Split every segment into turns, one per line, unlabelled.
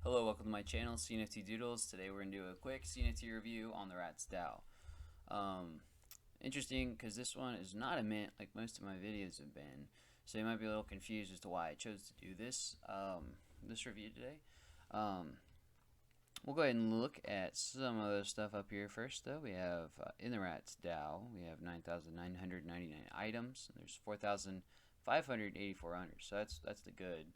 Hello, welcome to my channel, Cnft Doodles. Today we're going to do a quick Cnft review on the RatsDAO. Interesting because this one is not a mint like most of my videos have been, so you might be a little confused as to why I chose to do this review today. We'll go ahead and look at some of the stuff up here first, though. We have in the RatsDAO, we have 9,999 items, and there's 4,584 owners, so that's the good.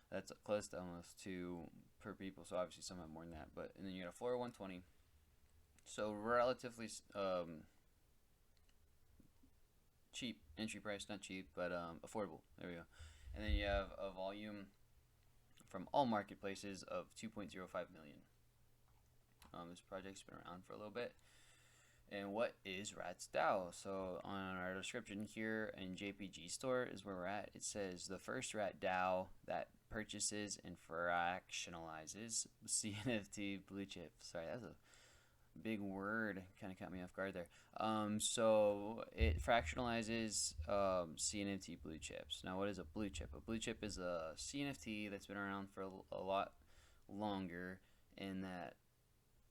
That's close to almost 2 per people, so obviously some have more than that. But and then you got a floor of 120, so relatively cheap entry price, not cheap, but affordable. There we go. And then you have a volume from all marketplaces of 2.05 million. This project's been around for a little bit. And what is RatsDAO? So on our description here in JPG store is where we're at. It says the first RatsDAO that purchases and fractionalizes Cnft blue chip. Sorry, that's a big word. Kind of caught me off guard there. So it fractionalizes Cnft blue chips. Now, what is a blue chip? A blue chip is a Cnft that's been around for a lot longer and that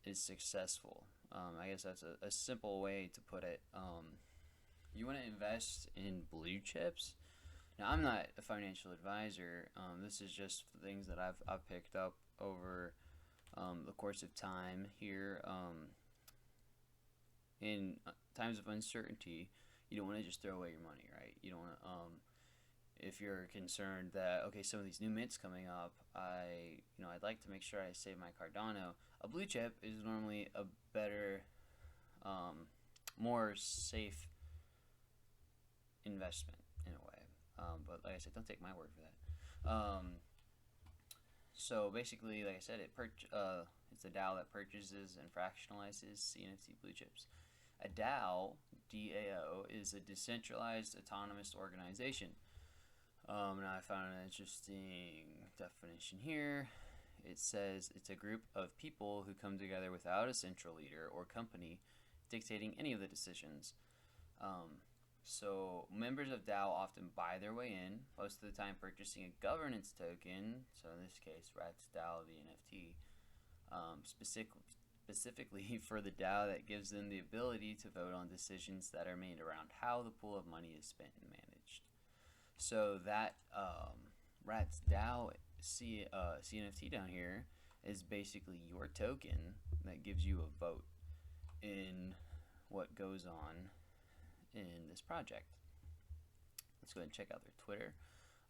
is successful. I guess that's a simple way to put it. You want to invest in blue chips. Now, I'm not a financial advisor. This is just things that I've picked up over the course of time here. In times of uncertainty, you don't want to just throw away your money, right? You don't want to. If you're concerned that okay, some of these new mints coming up, I'd like to make sure I save my Cardano. A blue chip is normally a better, more safe investment in a way. But like I said, don't take my word for that. So basically, like I said, it's a DAO that purchases and fractionalizes Cnft blue chips. A DAO, D-A-O, is a decentralized autonomous organization. Now I found an interesting definition here. It says it's a group of people who come together without a central leader or company dictating any of the decisions. So members of DAO often buy their way in, most of the time purchasing a governance token, so in this case RatsDAO the NFT, specifically for the DAO that gives them the ability to vote on decisions that are made around how the pool of money is spent and managed. So that RatsDAO Cnft down here is basically your token that gives you a vote in what goes on in this project. Let's go ahead and check out their Twitter.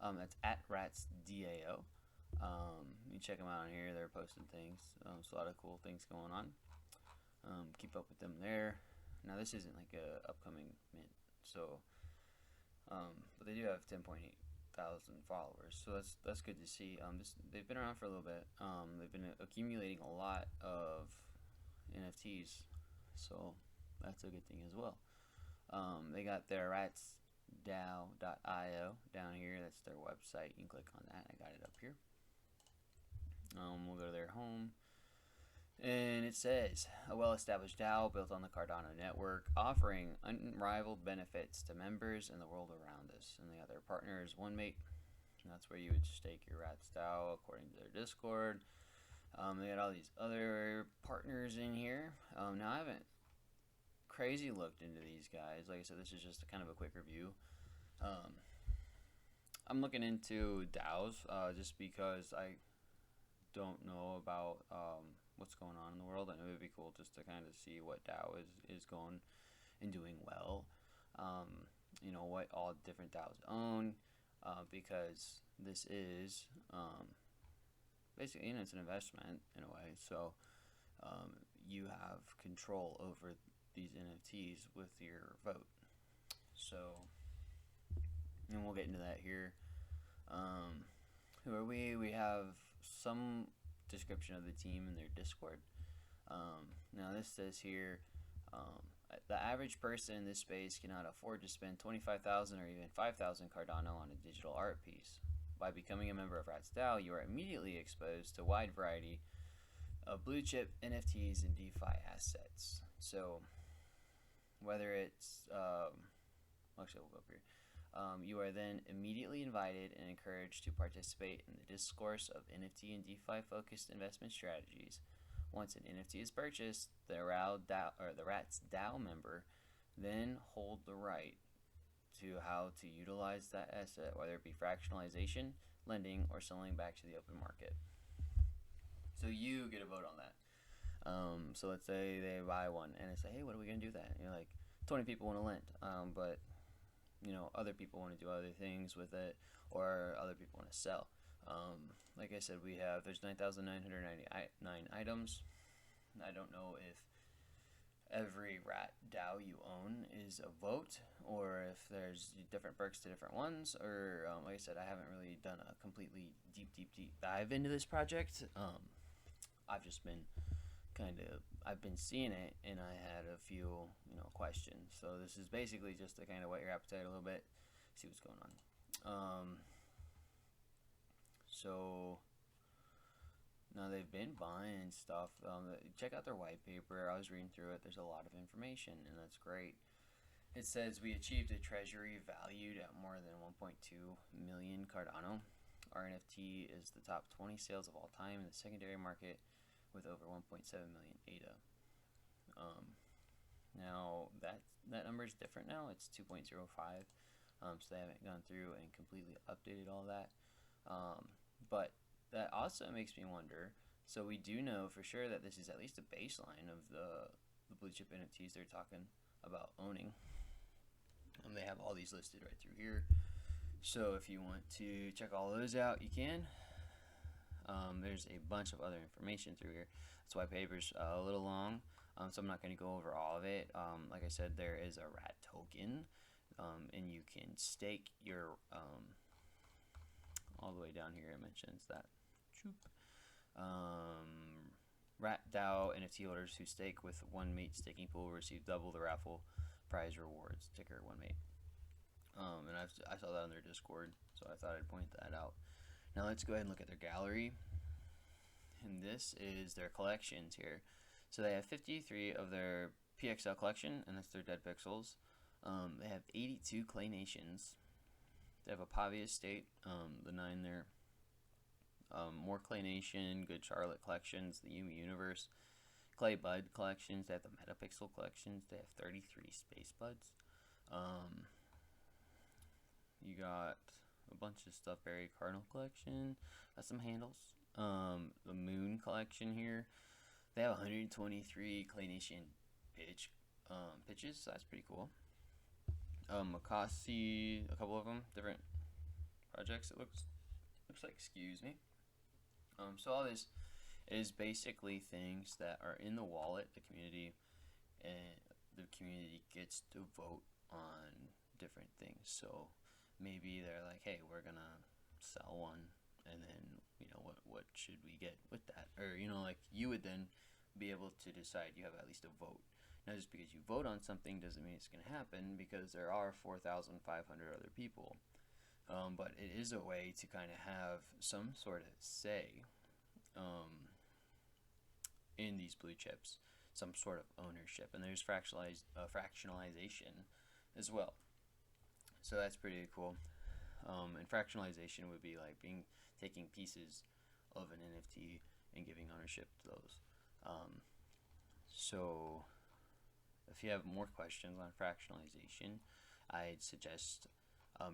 That's at RatsDAO. You can check them out on here. They're posting things. So a lot of cool things going on. Keep up with them there. Now this isn't like a upcoming mint, so but they do have 10.8 thousand followers, so that's good to see. They've been around for a little bit. They've been accumulating a lot of NFTs, so that's a good thing as well. They got their RatsDAO.io down here. That's their website. You can click on that. I got it up here. We'll go to their home. And it says, a well-established DAO built on the Cardano network, offering unrivaled benefits to members and the world around us. And they got their partners, OneMate. And that's where you would stake your RatsDAO according to their Discord. They got all these other partners in here. Now, I haven't crazy looked into these guys. Like I said, this is just a kind of a quick review. I'm looking into DAOs just because I don't know about what's going on in the world, and it would be cool just to kind of see what DAO is going and doing well. What all different DAOs own, because this is basically, it's an investment in a way. So you have control over these NFTs with your vote. So, and we'll get into that here. Who are we? We have some description of the team in their Discord. Now this says here, the average person in this space cannot afford to spend 25,000 or even 5,000 Cardano on a digital art piece. By becoming a member of RatsDAO, you are immediately exposed to a wide variety of blue chip NFTs and DeFi assets. So whether it's actually we'll go up here. You are then immediately invited and encouraged to participate in the discourse of NFT and DeFi focused investment strategies. Once an NFT is purchased, the RatsDAO member then hold the right to how to utilize that asset, whether it be fractionalization, lending, or selling back to the open market. So you get a vote on that. So let's say they buy one and they say, hey, what are we going to do with that? And you're like, 20 people want to lend, but other people want to do other things with it, or other people want to sell. Like I said, there's 9,999 items. I don't know if every rat DAO you own is a vote, or if there's different perks to different ones, or like I said, I haven't really done a completely deep dive into this project. I've just been I've been seeing it, and I had a few questions. So this is basically just to kind of whet your appetite a little bit, see what's going on. So now they've been buying stuff. Check out their white paper. I was reading through it. There's a lot of information, and that's great. It says we achieved a treasury valued at more than 1.2 million Cardano. Our NFT is the top 20 sales of all time in the secondary market, with over 1.7 million ADA. Now that number is different now. It's 2.05. So they haven't gone through and completely updated all that. But that also makes me wonder. So we do know for sure that this is at least a baseline of the blue chip NFTs they're talking about owning. They have all these listed right through here. So if you want to check all those out, you can. There's a bunch of other information through here. That's why paper's a little long, so I'm not going to go over all of it. Like I said, there is a rat token, and you can stake your all the way down here. It mentions that. RatsDAO NFT holders who stake with one mate staking pool will receive double the raffle prize rewards. Ticker one mate. And I saw that on their Discord, so I thought I'd point that out. Now let's go ahead and look at their gallery. And this is their collections here. So they have 53 of their PXL collection, and that's their dead pixels. They have 82 claynations. They have a Pavia State, the 9 there. More Claynation, Good Charlotte collections, the Yumi Universe, Clay Bud collections. They have the Metapixel collections. They have 33 Space Buds. You got a bunch of stuff. Berry Cardinal collection. Got some handles. The Moon collection here. They have 123 Claynation pitches. So that's pretty cool. Makasi, a couple of them, different projects. It looks like. Excuse me. So all this is basically things that are in the wallet, the community, and the community gets to vote on different things. So maybe they're like, hey, we're gonna sell one, and then what should we get with that? Or like you would then be able to decide. You have at least a vote. Now, just because you vote on something doesn't mean it's gonna happen, because there are 4,500 other people. But it is a way to kind of have some sort of say in these blue chips, some sort of ownership, and there's fractionalization as well. So that's pretty cool. And fractionalization would be like taking pieces of an NFT and giving ownership to those. So if you have more questions on fractionalization, I'd suggest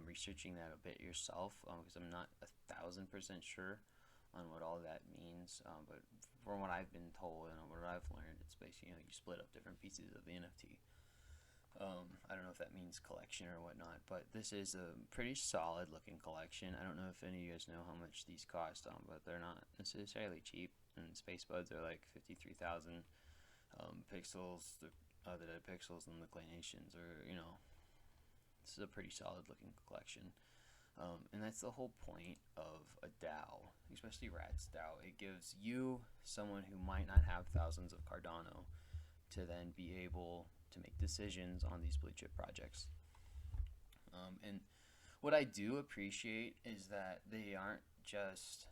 researching that a bit yourself, because I'm not 1,000% sure on what all that means. But from what I've been told and what I've learned, it's basically you split up different pieces of the NFT. I don't know if that means collection or whatnot, but this is a pretty solid looking collection. I don't know if any of you guys know how much these cost, but they're not necessarily cheap. And Space Buds are like 53,000 pixels. The dead pixels and the Claynations are, this is a pretty solid looking collection. And that's the whole point of a DAO, especially RatsDAO. It gives you, someone who might not have thousands of Cardano, to then be able to make decisions on these blue chip projects. And what I do appreciate is that they aren't just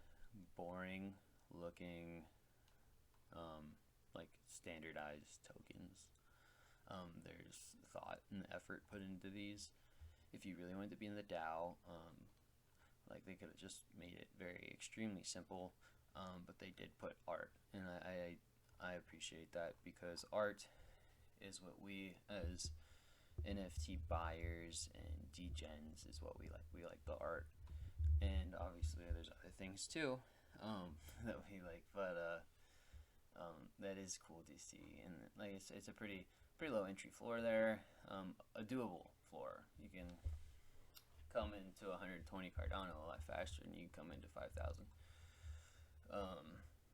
boring looking like standardized tokens. There's thought and effort put into these, if you really wanted to be in the DAO, like they could have just made it very extremely simple, but they did put art, and I appreciate that, because art is what we as NFT buyers and degens is what we like. We like the art, and obviously there's other things too that we like, but that is cool to see. And like it's a pretty low entry floor there, a doable floor. You can come into 120 Cardano a lot faster than you can come into 5,000.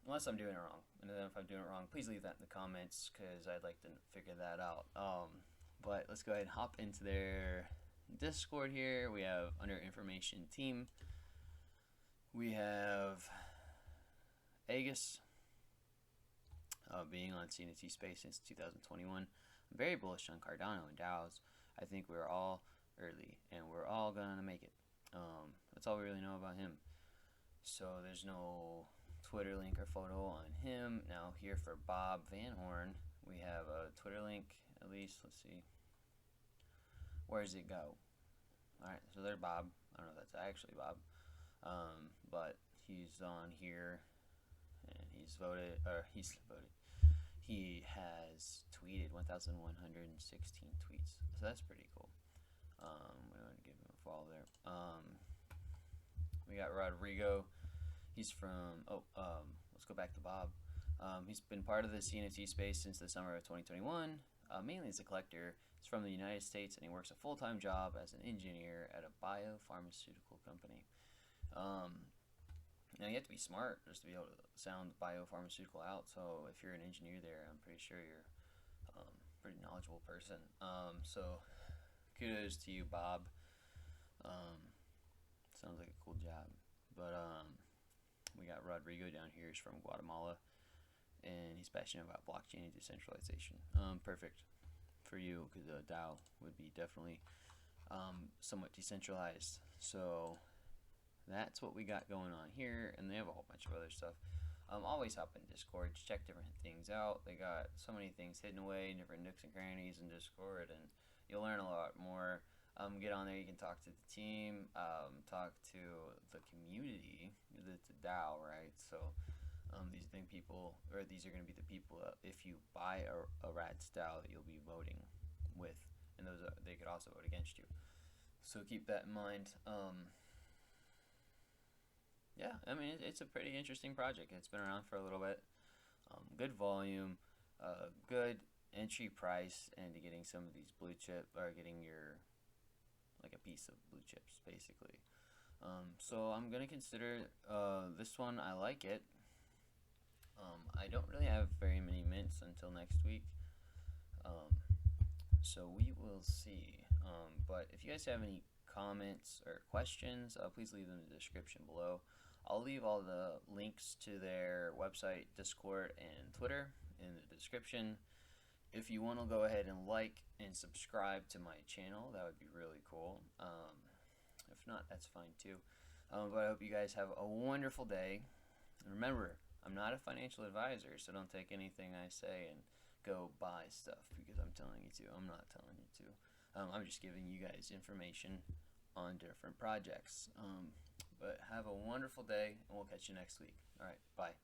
Unless I'm doing it wrong. And then if I'm doing it wrong, please leave that in the comments, because I'd like to figure that out. But let's go ahead and hop into their Discord here. We have under information team, we have Agus, being on Cnft space since 2021. I'm very bullish on Cardano and DAOs. I think we're all early and we're all gonna make it. That's all we really know about him. So there's no Twitter link or photo on him. Now here for Bob Van Horn, we have a Twitter link, at least. Let's see. Where does it go? Alright, so there's Bob. I don't know if that's actually Bob. But he's on here and he has tweeted 1,116 tweets. So that's pretty cool. We want to give him a follow there. We got Rodrigo. He's from, let's go back to Bob. He's been part of the Cnft space since the summer of 2021, mainly as a collector. He's from the United States, and he works a full-time job as an engineer at a biopharmaceutical company. Now, you have to be smart just to be able to sound biopharmaceutical out, so if you're an engineer there, I'm pretty sure you're a pretty knowledgeable person. So, kudos to you, Bob. Sounds like a cool job. But we got Rodrigo down here. He's from Guatemala, and he's passionate about blockchain and decentralization. Perfect for you, because the DAO would be definitely somewhat decentralized. So that's what we got going on here, and they have a whole bunch of other stuff. Always hop in Discord, check different things out. They got so many things hidden away in different nooks and crannies in Discord, and you'll learn a lot more. Get on there, you can talk to the team, talk to the community. It's a DAO, right? So these are going to be the people, if you buy a RatsDAO, that you'll be voting with, and they could also vote against you. So keep that in mind. Yeah, I mean, it's a pretty interesting project. It's been around for a little bit. Good volume, good entry price, and getting some of these blue chip, or getting your, like a piece of blue chips, basically. So I'm going to consider this one. I like it. I don't really have very many mints until next week. So we will see. But if you guys have any comments or questions, please leave them in the description below. I'll leave all the links to their website, Discord, and Twitter in the description. If you want to go ahead and like and subscribe to my channel, that would be really cool. If not, that's fine too. But I hope you guys have a wonderful day. And remember, I'm not a financial advisor, so don't take anything I say and go buy stuff because I'm telling you to. I'm not telling you to. I'm just giving you guys information on different projects. But have a wonderful day, and we'll catch you next week. All right, bye.